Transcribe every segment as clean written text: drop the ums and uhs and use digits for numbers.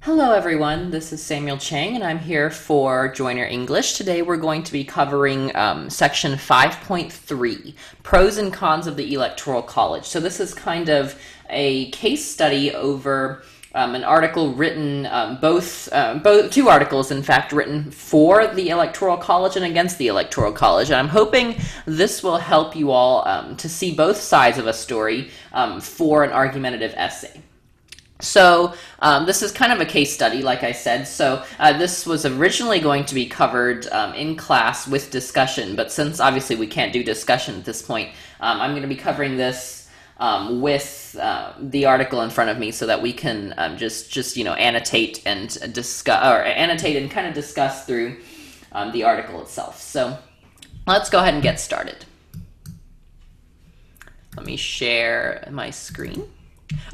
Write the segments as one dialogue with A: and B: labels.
A: Hello everyone, this is Samuel Chang and I'm here for Joiner English. Today we're going to be covering section 5.3, Pros and Cons of the Electoral College. So this is kind of a case study over an article written, two articles in fact, written for the Electoral College and against the Electoral College. And I'm hoping this will help you all to see both sides of a story for an argumentative essay. So this is kind of a case study, like I said. So this was originally going to be covered in class with discussion, but since obviously we can't do discussion at this point, I'm going to be covering this with the article in front of me so that we can just annotate and discuss, or annotate and kind of discuss through the article itself. So let's go ahead and get started. Let me share my screen.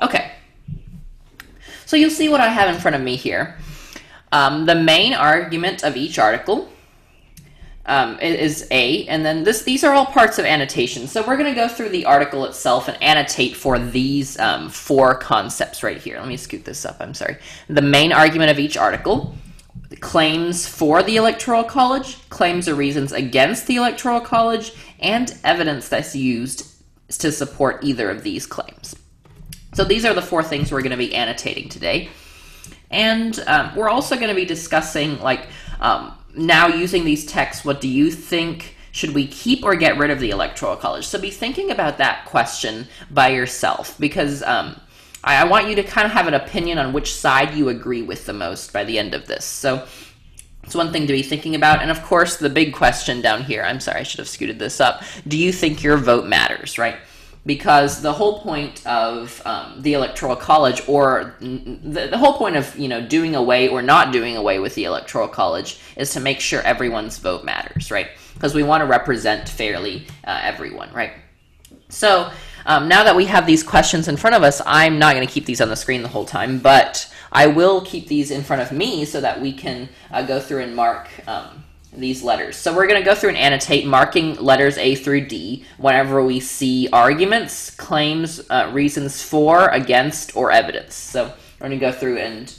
A: Okay. So you'll see what I have in front of me here. The main argument of each article is A, and then these are all parts of annotation. So we're going to go through the article itself and annotate for these four concepts right here. Let me scoot this up, I'm sorry. The main argument of each article, claims for the Electoral College, claims or reasons against the Electoral College, and evidence that's used to support either of these claims. So these are the four things we're going to be annotating today. And we're also going to be discussing, now using these texts, what do you think? Should we keep or get rid of the Electoral College? So be thinking about that question by yourself, because I want you to kind of have an opinion on which side you agree with the most by the end of this. So it's one thing to be thinking about. And of course, the big question down here, I'm sorry, I should have scooted this up. Do you think your vote matters, right? Because the whole point of the Electoral College, or the whole point of doing away or not doing away with the Electoral College, is to make sure everyone's vote matters, right? Because we want to represent fairly everyone, right? So now that we have these questions in front of us, I'm not going to keep these on the screen the whole time, but I will keep these in front of me so that we can go through and mark these letters. So we're going to go through and annotate, marking letters A through D whenever we see arguments, claims, reasons for, against, or evidence. So we're going to go through and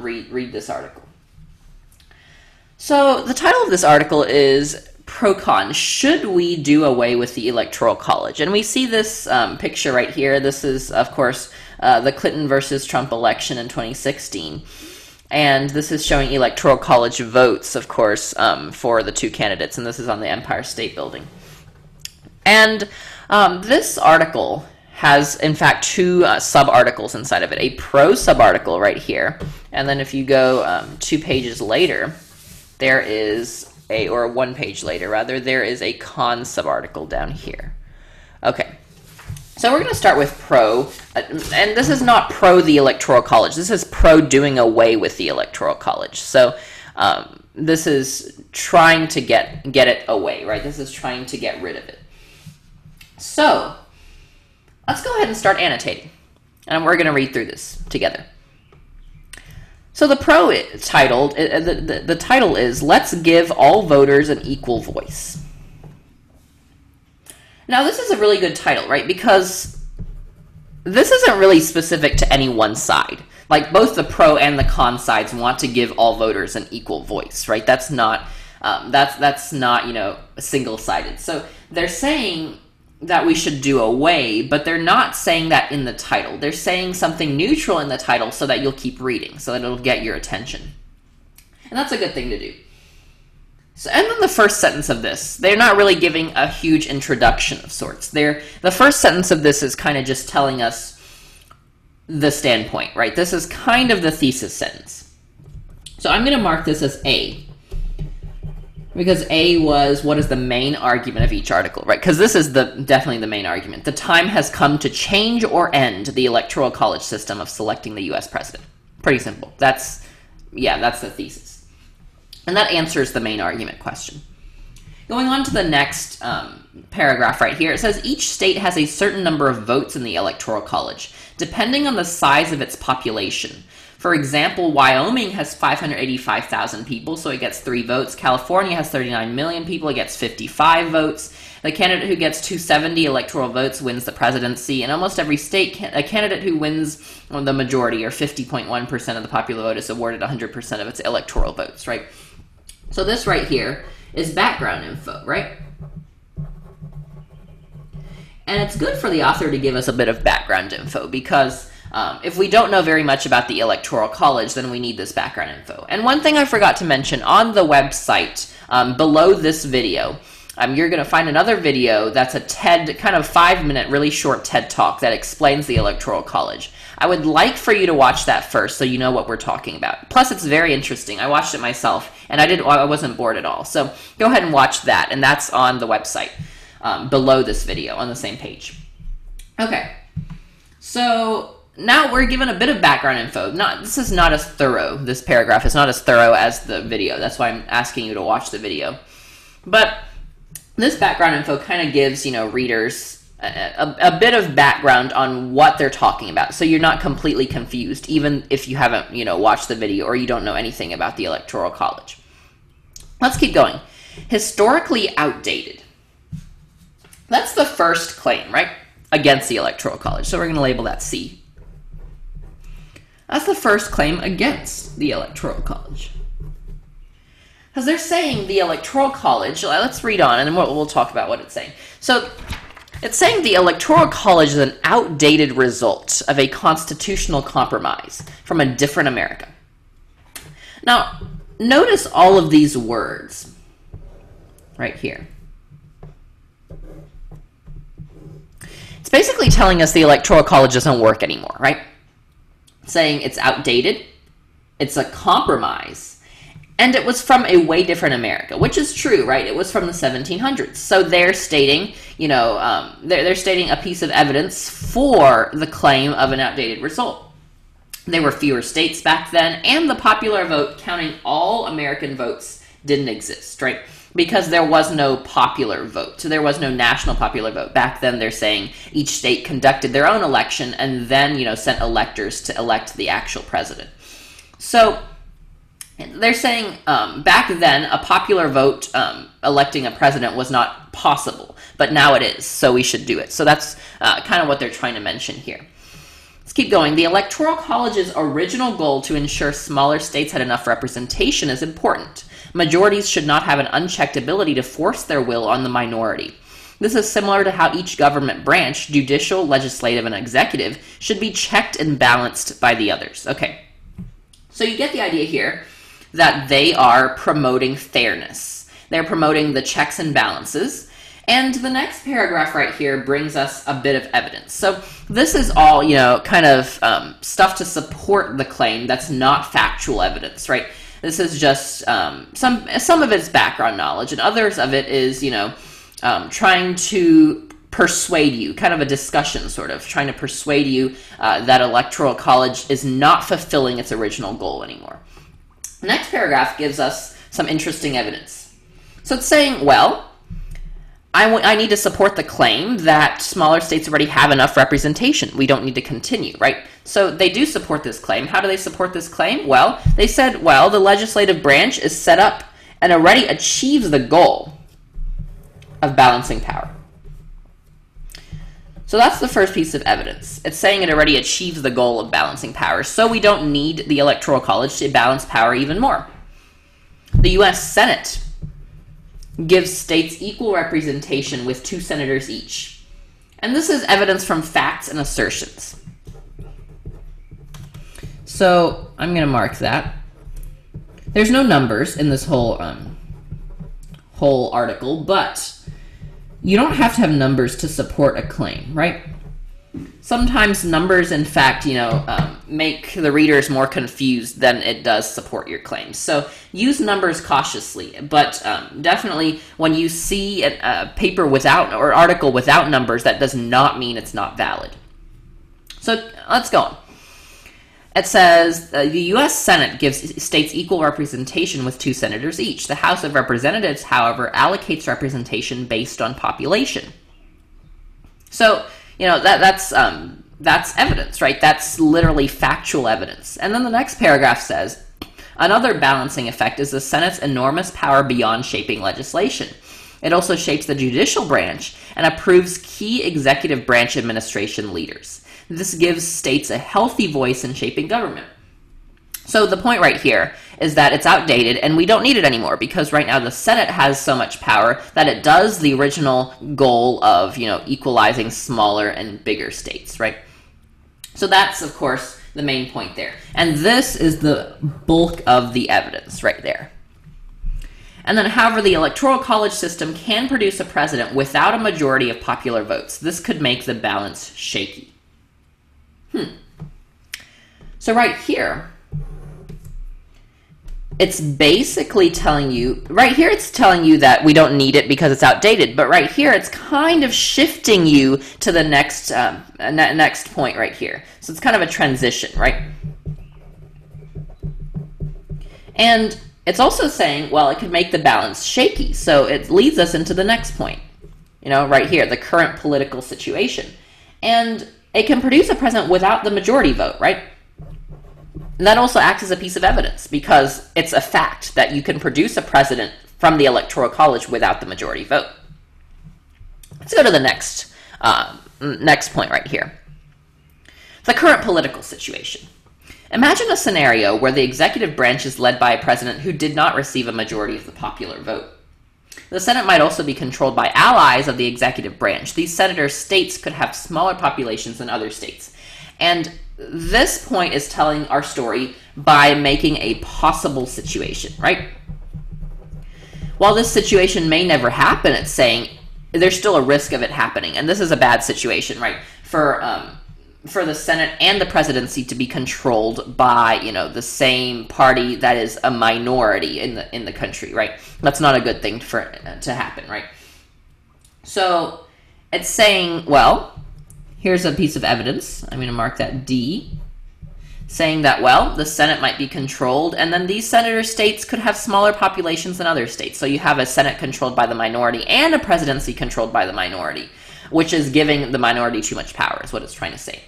A: read this article. So the title of this article is Pro-Con, Should We Do Away with the Electoral College? And we see this picture right here. This is, of course, the Clinton versus Trump election in 2016. And this is showing Electoral College votes, of course, for the two candidates, and this is on the Empire State Building. And this article has, in fact, two sub-articles inside of it. A pro sub-article right here, and then if you go 2 pages later, there is or 1 page later, rather, there is a con sub-article down here. Okay. So we're going to start with pro, and this is not pro the Electoral College. This is pro doing away with the Electoral College. So this is trying to get it away, right? This is trying to get rid of it. So let's go ahead and start annotating, and we're going to read through this together. So the pro titled, the title is, Let's Give All Voters an Equal Voice. Now, this is a really good title, right? Because this isn't really specific to any one side. Like, both the pro and the con sides want to give all voters an equal voice, right? That's not, single-sided. So they're saying that we should do away, but they're not saying that in the title. They're saying something neutral in the title so that you'll keep reading, so that it'll get your attention. And that's a good thing to do. So, and then the first sentence of this, they're not really giving a huge introduction of sorts. The first sentence of this is kind of just telling us the standpoint, right? This is kind of the thesis sentence. So I'm going to mark this as A, because A was what is the main argument of each article, right? Because this is definitely the main argument. The time has come to change or end the Electoral College system of selecting the U.S. president. Pretty simple. That's the thesis. And that answers the main argument question. Going on to the next paragraph right here, it says, each state has a certain number of votes in the Electoral College, depending on the size of its population. For example, Wyoming has 585,000 people, so it gets 3 votes. California has 39 million people, it gets 55 votes. The candidate who gets 270 electoral votes wins the presidency. In almost every state, a candidate who wins the majority, or 50.1% of the popular vote, is awarded 100% of its electoral votes, right? So this right here is background info, right? And it's good for the author to give us a bit of background info, because if we don't know very much about the Electoral College, then we need this background info. And one thing I forgot to mention, on the website, below this video, you're going to find another video that's a TED, kind of 5-minute, really short TED Talk that explains the Electoral College. I would like for you to watch that first so you know what we're talking about. Plus, it's very interesting. I watched it myself, and I wasn't bored at all. So go ahead and watch that, and that's on the website below this video on the same page. Okay, so now we're given a bit of background info. This is not as thorough. This paragraph is not as thorough as the video. That's why I'm asking you to watch the video. But this background info kind of gives, readers a bit of background on what they're talking about, so you're not completely confused, even if you haven't, watched the video or you don't know anything about the Electoral College. Let's keep going. Historically outdated. That's the first claim, right, against the Electoral College. So we're going to label that C. That's the first claim against the Electoral College. Because they're saying the Electoral College, let's read on, and then we'll talk about what it's saying. So it's saying the Electoral College is an outdated result of a constitutional compromise from a different America. Now, notice all of these words right here. It's basically telling us the Electoral College doesn't work anymore, right? Saying it's outdated, it's a compromise, and it was from a way different America, which is true, right? It was from the 1700s. So they're stating, they're stating a piece of evidence for the claim of an outdated result. There were fewer states back then, and the popular vote, counting all American votes, didn't exist, right? Because there was no popular vote. So there was no national popular vote. Back then, they're saying each state conducted their own election and then, sent electors to elect the actual president. So they're saying back then, a popular vote electing a president was not possible, but now it is, so we should do it. So that's kind of what they're trying to mention here. Let's keep going. The Electoral College's original goal to ensure smaller states had enough representation is important. Majorities should not have an unchecked ability to force their will on the minority. This is similar to how each government branch, judicial, legislative, and executive, should be checked and balanced by the others. Okay, so you get the idea here that they are promoting fairness. They're promoting the checks and balances. And the next paragraph right here brings us a bit of evidence. So this is all, kind of stuff to support the claim that's not factual evidence, right? This is just some of it's background knowledge, and others of it is, trying to persuade you, kind of a discussion sort of, trying to persuade you that Electoral College is not fulfilling its original goal anymore. The next paragraph gives us some interesting evidence. So it's saying, well, I need to support the claim that smaller states already have enough representation. We don't need to continue, right? So they do support this claim. How do they support this claim? Well, they said, well, the legislative branch is set up and already achieves the goal of balancing power. So that's the first piece of evidence. It's saying it already achieves the goal of balancing power, so we don't need the Electoral College to balance power even more. The U.S. Senate gives states equal representation with 2 senators each. And this is evidence from facts and assertions. So I'm going to mark that. There's no numbers in this whole article, but you don't have to have numbers to support a claim, right? Sometimes numbers, in fact, make the readers more confused than it does support your claims. So use numbers cautiously, but definitely when you see a paper without or article without numbers, that does not mean it's not valid. So let's go on. It says the U.S. Senate gives states equal representation with 2 senators each. The House of Representatives, however, allocates representation based on population. So that's evidence, right? That's literally factual evidence. And then the next paragraph says, another balancing effect is the Senate's enormous power beyond shaping legislation. It also shapes the judicial branch and approves key executive branch administration leaders. This gives states a healthy voice in shaping government. So the point right here is that it's outdated and we don't need it anymore because right now the Senate has so much power that it does the original goal of, equalizing smaller and bigger states, right? So that's, of course, the main point there. And this is the bulk of the evidence right there. And then, however, the Electoral College system can produce a president without a majority of popular votes. This could make the balance shaky. So right here, it's basically telling you, it's telling you that we don't need it because it's outdated, but right here, it's kind of shifting you to the next, next point right here. So it's kind of a transition, right? And it's also saying, well, it could make the balance shaky. So it leads us into the next point, right here, the current political situation. And it can produce a president without the majority vote, right? And that also acts as a piece of evidence because it's a fact that you can produce a president from the Electoral College without the majority vote. Let's go to the next point right here. The current political situation. Imagine a scenario where the executive branch is led by a president who did not receive a majority of the popular vote. The Senate might also be controlled by allies of the executive branch. These senator states could have smaller populations than other states. And this point is telling our story by making a possible situation, right? While this situation may never happen, it's saying there's still a risk of it happening. And this is a bad situation, right? For the Senate and the presidency to be controlled by, the same party that is a minority in the country, right? That's not a good thing to happen, right? So it's saying, well, here's a piece of evidence. I'm going to mark that D, saying that, well, the Senate might be controlled, and then these senator states could have smaller populations than other states. So you have a Senate controlled by the minority and a presidency controlled by the minority, which is giving the minority too much power, is what it's trying to say.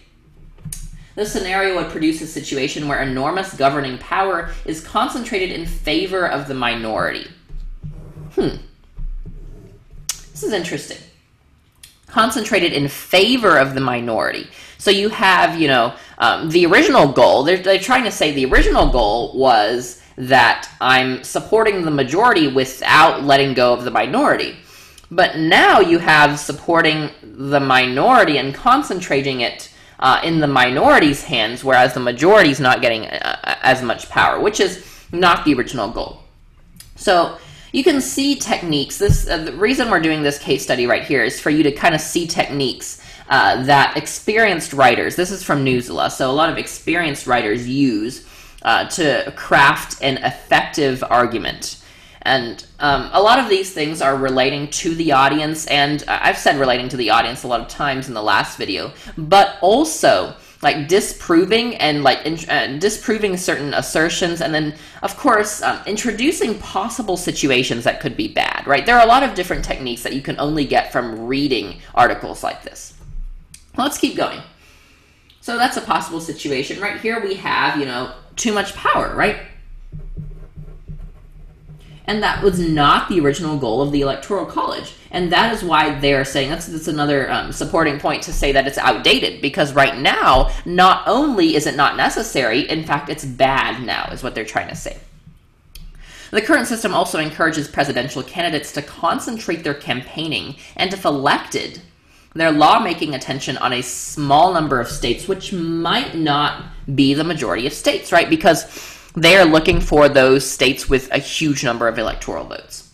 A: This scenario would produce a situation where enormous governing power is concentrated in favor of the minority. This is interesting. Concentrated in favor of the minority. So you have, the original goal, they're trying to say the original goal was that I'm supporting the majority without letting go of the minority. But now you have supporting the minority and concentrating it in the minority's hands, whereas the majority is not getting as much power, which is not the original goal. So you can see techniques. The reason we're doing this case study right here is for you to kind of see techniques that experienced writers, this is from Newsela, so a lot of experienced writers use to craft an effective argument. And a lot of these things are relating to the audience, and I've said relating to the audience a lot of times in the last video, but also like disproving and disproving certain assertions, and then of course introducing possible situations that could be bad, right? There are a lot of different techniques that you can only get from reading articles like this. Let's keep going. So that's a possible situation. Right here we have, too much power, right? And that was not the original goal of the Electoral College. And that is why they're saying, that's another supporting point to say that it's outdated, because right now, not only is it not necessary, in fact, it's bad now, is what they're trying to say. The current system also encourages presidential candidates to concentrate their campaigning and, if elected, their lawmaking attention on a small number of states, which might not be the majority of states, right? Because they are looking for those states with a huge number of electoral votes.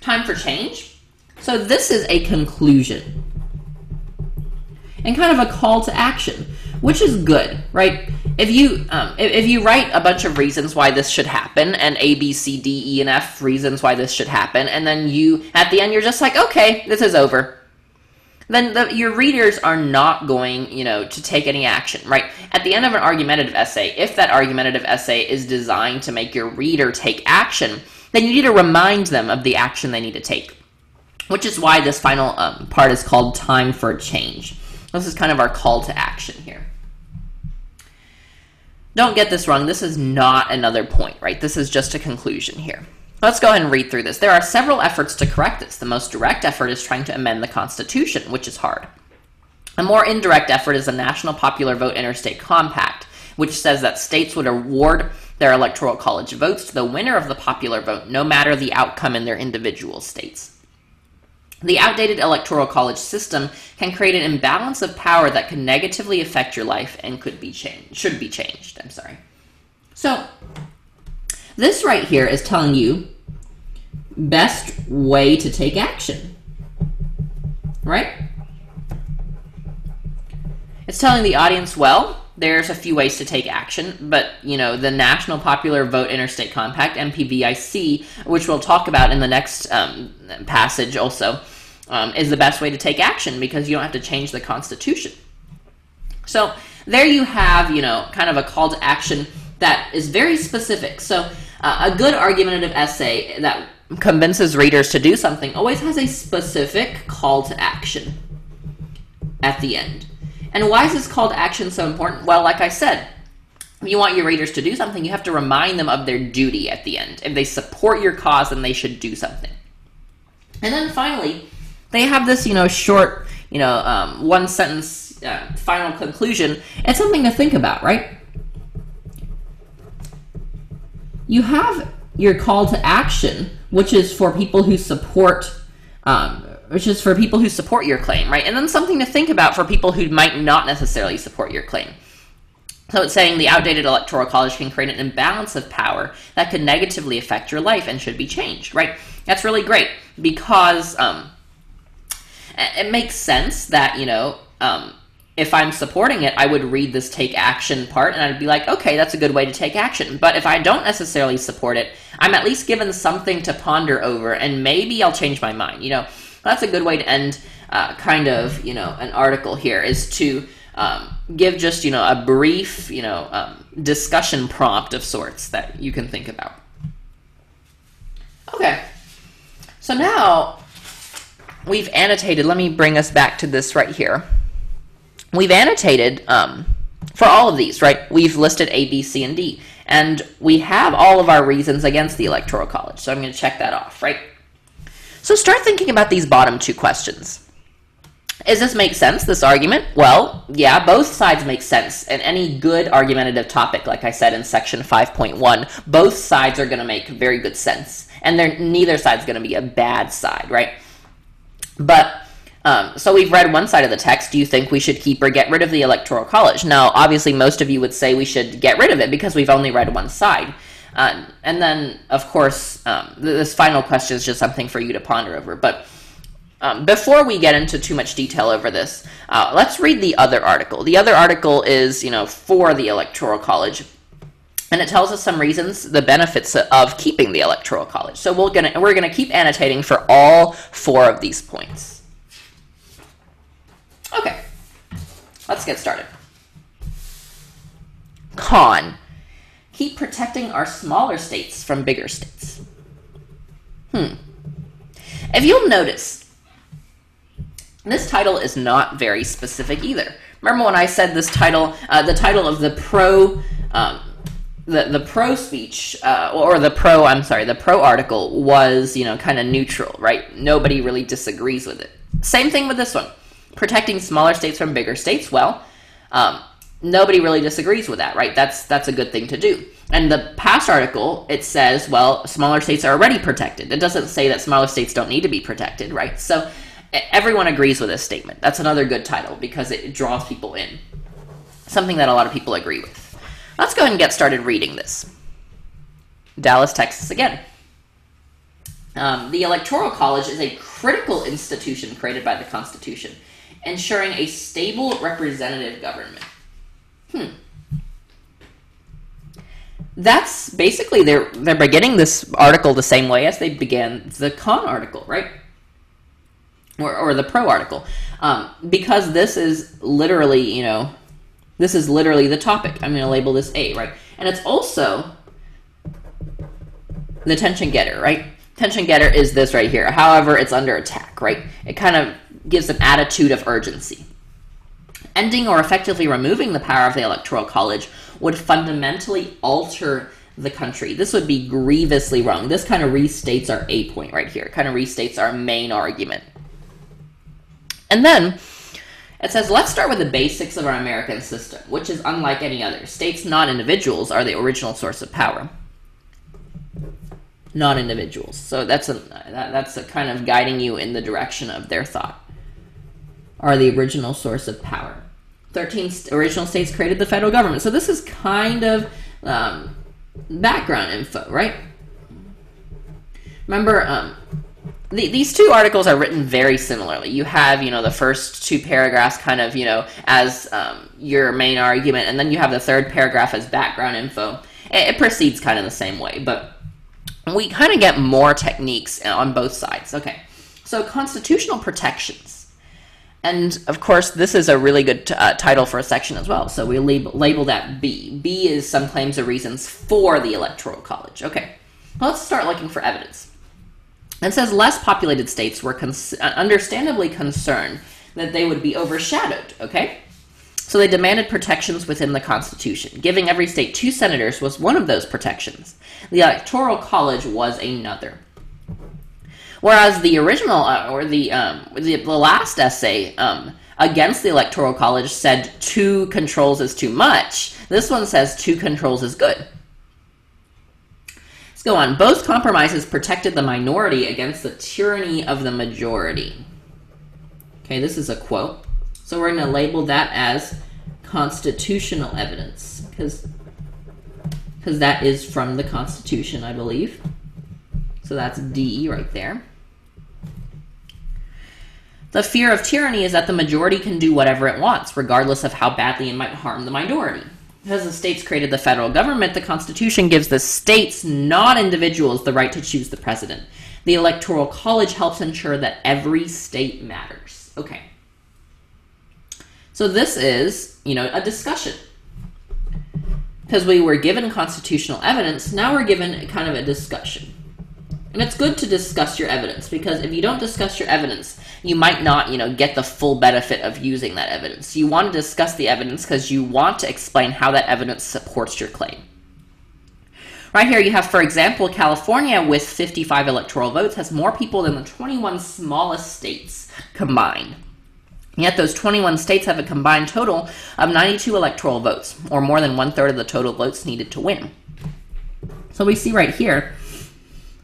A: Time for change. So this is a conclusion and kind of a call to action, which is good, right? If you write a bunch of reasons why this should happen, and A, B, C, D, E, and F reasons why this should happen, and then at the end, you're just like, okay, this is over, then your readers are not going, to take any action, right? At the end of an argumentative essay, if that argumentative essay is designed to make your reader take action, then you need to remind them of the action they need to take, which is why this final part is called time for change. This is kind of our call to action here. Don't get this wrong. This is not another point, right? This is just a conclusion here. Let's go ahead and read through this. There are several efforts to correct this. The most direct effort is trying to amend the Constitution, which is hard. A more indirect effort is the National Popular Vote Interstate Compact, which says that states would award their electoral college votes to the winner of the popular vote, no matter the outcome in their individual states. The outdated electoral college system can create an imbalance of power that can negatively affect your life and should be changed. So, this right here is telling you best way to take action, right? It's telling the audience, well, there's a few ways to take action, but, the National Popular Vote Interstate Compact, NPVIC, which we'll talk about in the next passage also, is the best way to take action because you don't have to change the Constitution. So there you have, kind of a call to action that is very specific. So a good argumentative essay that convinces readers to do something always has a specific call to action at the end. And why is this call to action so important? Well, like I said, if you want your readers to do something, you have to remind them of their duty at the end. If they support your cause, then they should do something. And then finally, they have this, short, one-sentence final conclusion. It's something to think about, right? You have your call to action, which is for people who support your claim, right? And then something to think about for people who might not necessarily support your claim. So it's saying the outdated electoral college can create an imbalance of power that could negatively affect your life and should be changed, right? That's really great because it makes sense that, if I'm supporting it, I would read this take action part and I'd be like, okay, that's a good way to take action. But if I don't necessarily support it, I'm at least given something to ponder over and maybe I'll change my mind. That's a good way to end an article here is to give just, a brief, discussion prompt of sorts that you can think about. Okay, so now we've annotated, let me bring us back to this right here. We've annotated for all of these, right? We've listed A, B, C, and D. And we have all of our reasons against the Electoral College. So I'm going to check that off, right? So start thinking about these bottom two questions. Does this make sense, this argument? Well, yeah, both sides make sense. And any good argumentative topic, like I said in section 5.1, both sides are going to make very good sense. And neither side's going to be a bad side, right? But so we've read one side of the text. Do you think we should keep or get rid of the Electoral College? Now, obviously, most of you would say we should get rid of it because we've only read one side. And then, of course, this final question is just something for you to ponder over. But before we get into too much detail over this, let's read the other article. The other article is, for the Electoral College. And it tells us some reasons, the benefits of keeping the Electoral College. So we're gonna keep annotating for all four of these points. Okay, let's get started. Con. Keep protecting our smaller states from bigger states. If you'll notice, this title is not very specific either. Remember when I said this title, the title of the pro speech, the pro article was, kind of neutral, right? Nobody really disagrees with it. Same thing with this one. Protecting smaller states from bigger states, well, nobody really disagrees with that, right? That's a good thing to do. And the past article, it says, well, smaller states are already protected. It doesn't say that smaller states don't need to be protected, right? So everyone agrees with this statement. That's another good title because it draws people in. Something that a lot of people agree with. Let's go ahead and get started reading this. Dallas, Texas again. The Electoral College is a critical institution created by the Constitution, ensuring a stable representative government. That's basically, they're beginning this article the same way as they began the con article, right? Or the pro article. Because this is literally, this is literally the topic. I'm going to label this A, right? And it's also the attention getter, right? Attention getter is this right here. However, it's under attack, right? It kind of gives an attitude of urgency. Ending or effectively removing the power of the Electoral College would fundamentally alter the country. This would be grievously wrong. This kind of restates our A point right here. It kind of restates our main argument. And then it says, let's start with the basics of our American system, which is unlike any other. States, not individuals, are the original source of power. Not individuals. So that's a kind of guiding you in the direction of their thought. Are the original source of power. 13 original states created the federal government. So this is kind of background info, right? Remember, these two articles are written very similarly. You have, the first two paragraphs kind of, as your main argument, and then you have the third paragraph as background info. It proceeds kind of the same way, but we kind of get more techniques on both sides. Okay, so constitutional protections. And, of course, this is a really good title for a section as well, so we label that B. B is some claims or reasons for the Electoral College. Okay, well, let's start looking for evidence. It says less populated states were understandably concerned that they would be overshadowed, okay? So they demanded protections within the Constitution. Giving every state 2 senators was one of those protections. The Electoral College was another. Whereas the original, the last essay against the Electoral College said 2 controls is too much, this one says 2 controls is good. Let's go on. Both compromises protected the minority against the tyranny of the majority. Okay, this is a quote. So we're going to label that as constitutional evidence, because that is from the Constitution, I believe. So that's D right there. The fear of tyranny is that the majority can do whatever it wants, regardless of how badly it might harm the minority. Because the states created the federal government, the Constitution gives the states, not individuals, the right to choose the president. The Electoral College helps ensure that every state matters. Okay. So this is, a discussion. Because we were given constitutional evidence, now we're given kind of a discussion. And it's good to discuss your evidence, because if you don't discuss your evidence, you might not, get the full benefit of using that evidence. You want to discuss the evidence because you want to explain how that evidence supports your claim. Right here you have, for example, California with 55 electoral votes has more people than the 21 smallest states combined. Yet those 21 states have a combined total of 92 electoral votes, or more than 1/3 of the total votes needed to win. So we see right here,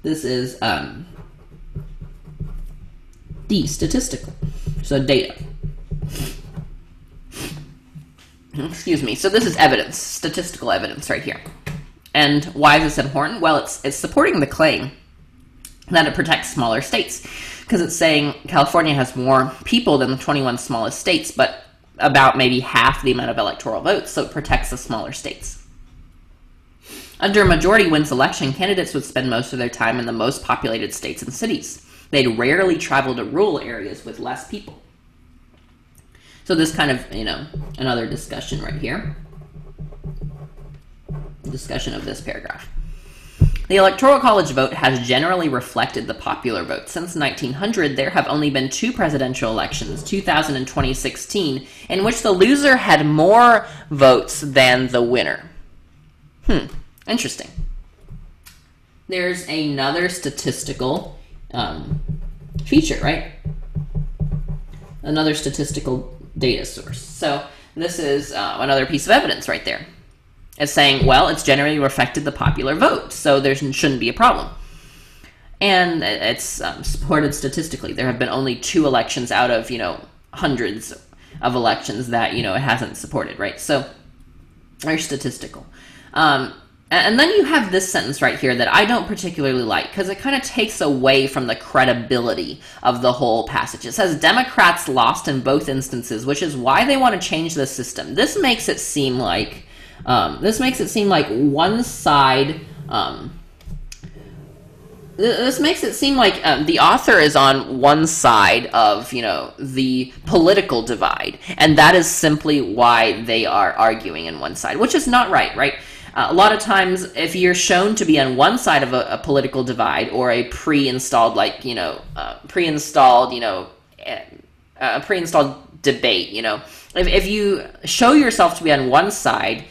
A: this is D, statistical. So data. Excuse me. So this is evidence, statistical evidence right here. And why is this important? Well, it's supporting the claim that it protects smaller states, because it's saying California has more people than the 21 smallest states, but about maybe half the amount of electoral votes, so it protects the smaller states. Under a majority wins election, candidates would spend most of their time in the most populated states and cities. They'd rarely travel to rural areas with less people. So this kind of, another discussion right here. Discussion of this paragraph. The Electoral College vote has generally reflected the popular vote. Since 1900, there have only been 2 presidential elections, 2000 and 2016, in which the loser had more votes than the winner. Interesting. There's another statistical feature, right? Another statistical data source. So this is another piece of evidence right there. It's saying, well, it's generally reflected the popular vote, so there shouldn't be a problem. And it's supported statistically. There have been only 2 elections out of, hundreds of elections that, it hasn't supported, right? So they're statistical. And then you have this sentence right here that I don't particularly like, because it kind of takes away from the credibility of the whole passage. It says Democrats lost in both instances, which is why they want to change the system. This makes it seem like one side. This makes it seem like the author is on one side of, the political divide, and that is simply why they are arguing in one side, which is not right? A lot of times, if you're shown to be on one side of a political divide or a pre-installed debate, if you show yourself to be on one side,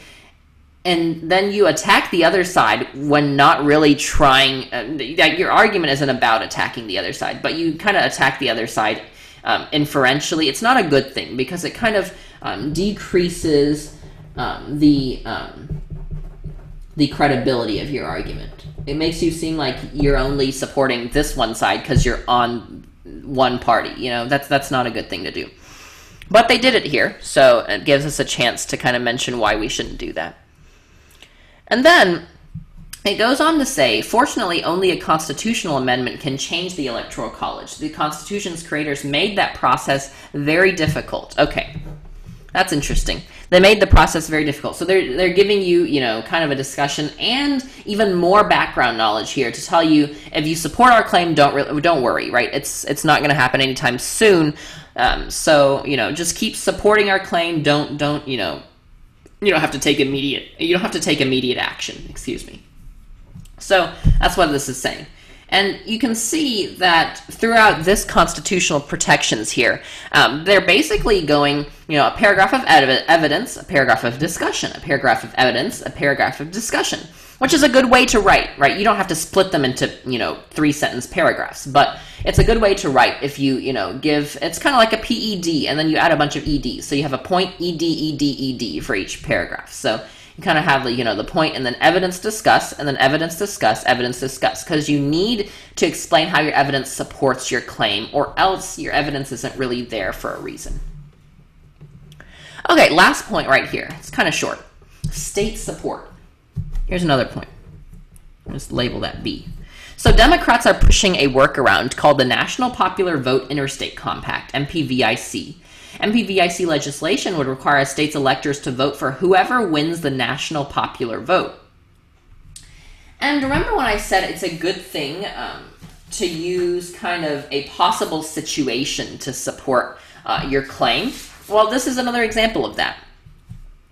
A: and then you attack the other side when not really trying. Your argument isn't about attacking the other side, but you kind of attack the other side inferentially. It's not a good thing because it kind of decreases the credibility of your argument. It makes you seem like you're only supporting this one side because you're on one party. You know, that's not a good thing to do. But they did it here, so it gives us a chance to kind of mention why we shouldn't do that. And then it goes on to say, fortunately, only a constitutional amendment can change the Electoral College. The Constitution's creators made that process very difficult. Okay, that's interesting. They made the process very difficult. So they're giving you, you know, kind of a discussion and even more background knowledge here to tell you, if you support our claim, don't worry, right? It's not going to happen anytime soon. So, you know, just keep supporting our claim. Don't, you know, you don't have to take immediate action, excuse me. So that's what this is saying. And you can see that throughout this constitutional protections here, they're basically going, you know, a paragraph of evidence, a paragraph of discussion, a paragraph of evidence, a paragraph of discussion, which is a good way to write, right? You don't have to split them into, you know, 3-sentence paragraphs, but it's a good way to write if you, you know, it's kind of like a PED, and then you add a bunch of EDs. So you have a point, ED for each paragraph. So you kind of have the, you know, the point, and then evidence discuss, and then evidence discuss, because you need to explain how your evidence supports your claim, or else your evidence isn't really there for a reason. Okay, last point right here. It's kind of short. State support. Here's another point. I'll just label that B. So Democrats are pushing a workaround called the National Popular Vote Interstate Compact, NPVIC. NPVIC legislation would require a state's electors to vote for whoever wins the national popular vote. And remember when I said it's a good thing to use kind of a possible situation to support your claim? Well, this is another example of that.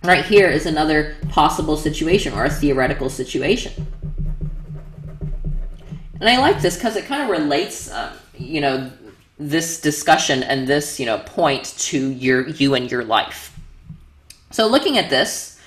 A: Right here is another possible situation, or a theoretical situation. And I like this because it kind of relates, you know, this discussion and this, you know, point to you and your life. So looking at this,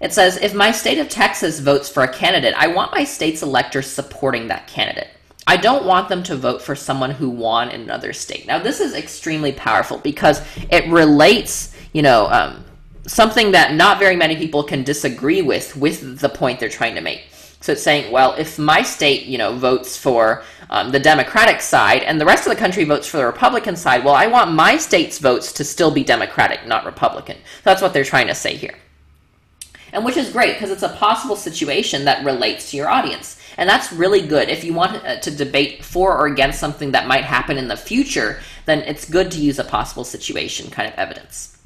A: it says, if my state of Texas votes for a candidate, I want my state's electors supporting that candidate. I don't want them to vote for someone who won in another state. Now, this is extremely powerful because it relates, you know, something that not very many people can disagree with the point they're trying to make. So it's saying, well, if my state, you know, votes for the Democratic side and the rest of the country votes for the Republican side, well, I want my state's votes to still be Democratic, not Republican. So that's what they're trying to say here. And which is great because it's a possible situation that relates to your audience. And that's really good. If you want to debate for or against something that might happen in the future, then it's good to use a possible situation kind of evidence.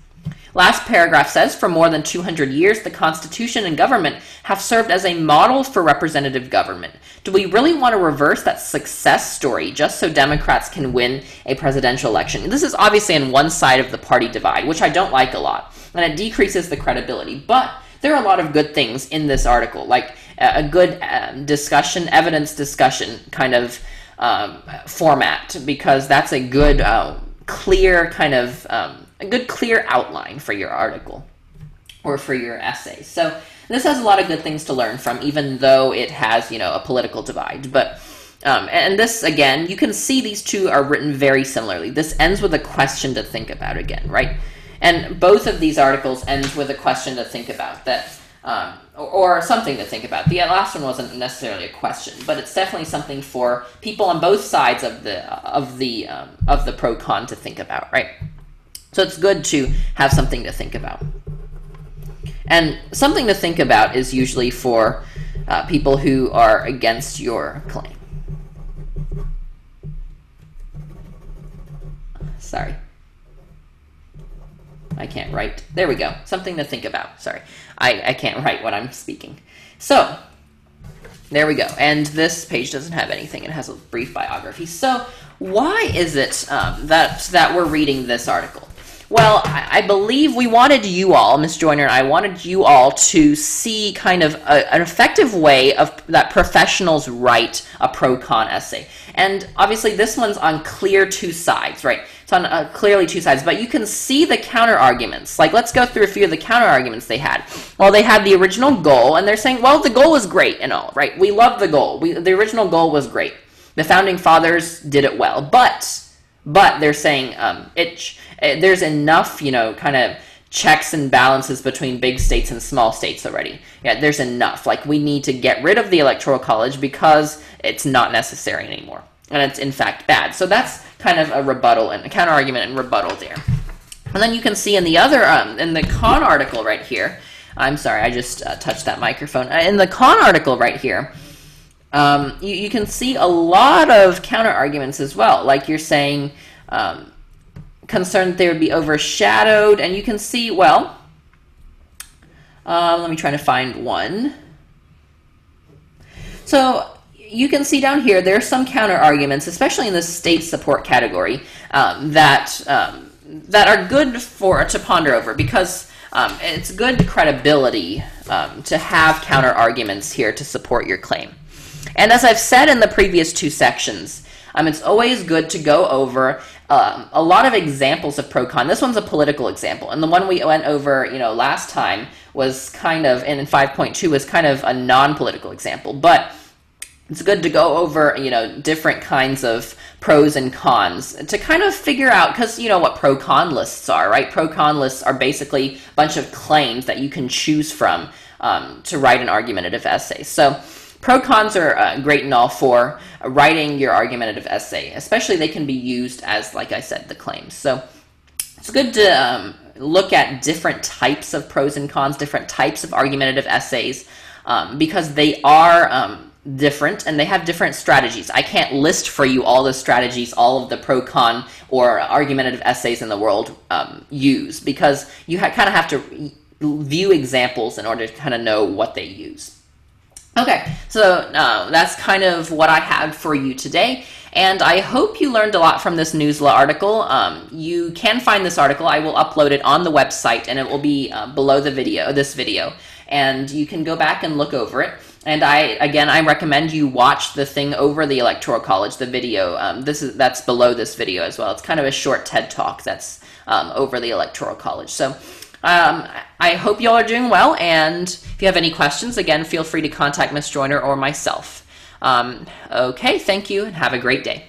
A: Last paragraph says, for more than 200 years, the Constitution and government have served as a model for representative government. Do we really want to reverse that success story just so Democrats can win a presidential election? This is obviously on one side of the party divide, which I don't like a lot, and it decreases the credibility. But there are a lot of good things in this article, like a good discussion, evidence discussion kind of format, because that's a good, clear kind of a good clear outline for your article or for your essay. So this has a lot of good things to learn from, even though it has, you know, a political divide. But and this, again, you can see these two are written very similarly. This ends with a question to think about again, right? And both of these articles end with a question to think about, that or something to think about. The last one wasn't necessarily a question, but it's definitely something for people on both sides of the pro-con to think about, right? So it's good to have something to think about. And something to think about is usually for people who are against your claim. Sorry. I can't write. There we go. Something to think about. Sorry. I can't write when I'm speaking. So, there we go. And this page doesn't have anything. It has a brief biography. So, why is it that we're reading this article? Well, I believe we wanted you all, Ms. Joyner and I wanted you all to see kind of an effective way of that professionals write a pro-con essay. And obviously this one's on clear two sides, right? It's on clearly two sides, but you can see the counter arguments. Like, let's go through a few of the counter arguments they had. Well, they had the original goal, and they're saying, well, the goal was great and all, right? We love the goal. The original goal was great. The founding fathers did it well, but they're saying there's enough, kind of checks and balances between big states and small states already. Yeah, there's enough. Like, we need to get rid of the Electoral College because it's not necessary anymore, and it's in fact bad. So that's kind of a rebuttal and a counter argument and rebuttal there. And then you can see in the other in the con article right here. I'm sorry, I just touched that microphone. In the con article right here. You can see a lot of counter arguments as well, like you're saying, concerned that they would be overshadowed, and you can see, well, let me try to find one. So you can see down here, there are some counter arguments, especially in the state support category, that are good to ponder over, because it's good credibility to have counter arguments here to support your claim. And as I've said in the previous two sections, it's always good to go over a lot of examples of pro-con. This one's a political example, and the one we went over, last time was kind of, and in 5.2 was kind of a non-political example. But it's good to go over, different kinds of pros and cons to kind of figure out, because you know what pro-con lists are, right? Pro-con lists are basically a bunch of claims that you can choose from to write an argumentative essay. So pro-cons are great and all for writing your argumentative essay, especially they can be used as, like I said, the claims. So it's good to look at different types of pros and cons, different types of argumentative essays, because they are different and they have different strategies. I can't list for you all the strategies all of the pro-con or argumentative essays in the world use, because you kind of have to view examples in order to kind of know what they use. Okay, so that's kind of what I had for you today, and I hope you learned a lot from this Newsla article. You can find this article. I will upload it on the website, and it will be below the this video, and you can go back and look over it. And I recommend you watch the thing over the Electoral College, the video. That's below this video as well. It's kind of a short TED Talk that's over the Electoral College. So I hope y'all are doing well, and if you have any questions, again, feel free to contact Ms. Joyner or myself. Okay, thank you, and have a great day.